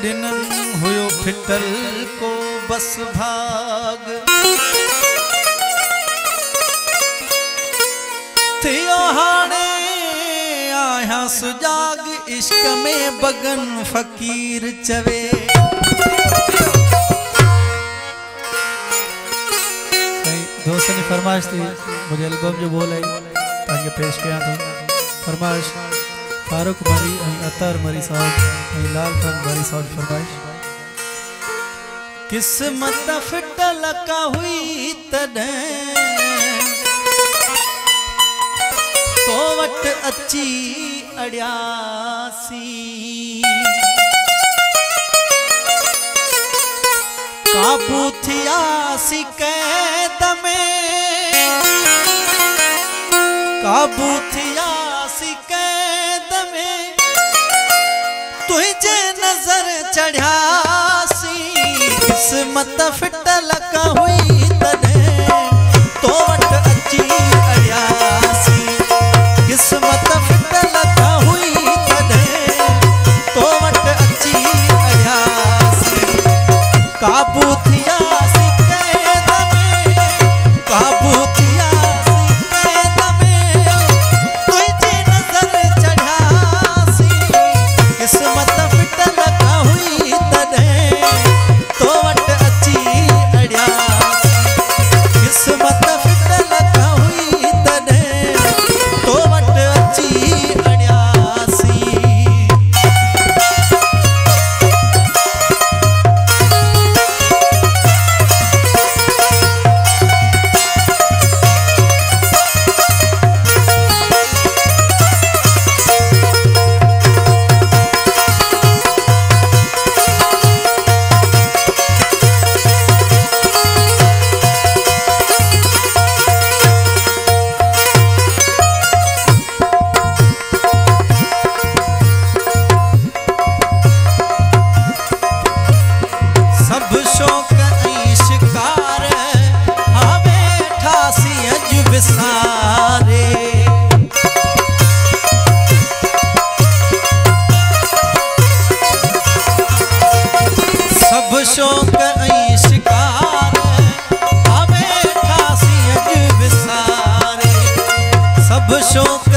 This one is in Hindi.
दिनन हुयो फिटल को बस भाग थियो हाणे आया सुजाग इश्क में बगन फकीर चवे दोस्तों ने फरमाइश थी मुझे एल्बम जो बोल है ताकि पेश किया तो फरमाइश फारूक मरी अतर मरी साहब लाल खान मरी साहब फरमाइश किस्मत फिटल का हुई तॾहिं तो वट अची अड़ियासी काबू थियासी कैद में काबू थियासी कैद में तुझे नजर चढ़ासी किस्मत फिटल का हुई तॾहिं तो वट अची अड़ियासी किस्मत फिटल का हुई तॾहिं तो वट अची अड़ियासी काबू थियासी कैद में काबू थियासी कैद में तुझे नजर चढ़ासी किस्मत फिटल का हुई तॾहिं तो वट अची अड़ियासी किस्मत फिटल का हुई तॾहिं तो वट अची अड़ियासी सब शौक ऐं शिकार हावे ठासी अज विसारे सब शौक ऐं शिकार हावे ठासी अज विसारे सब शौक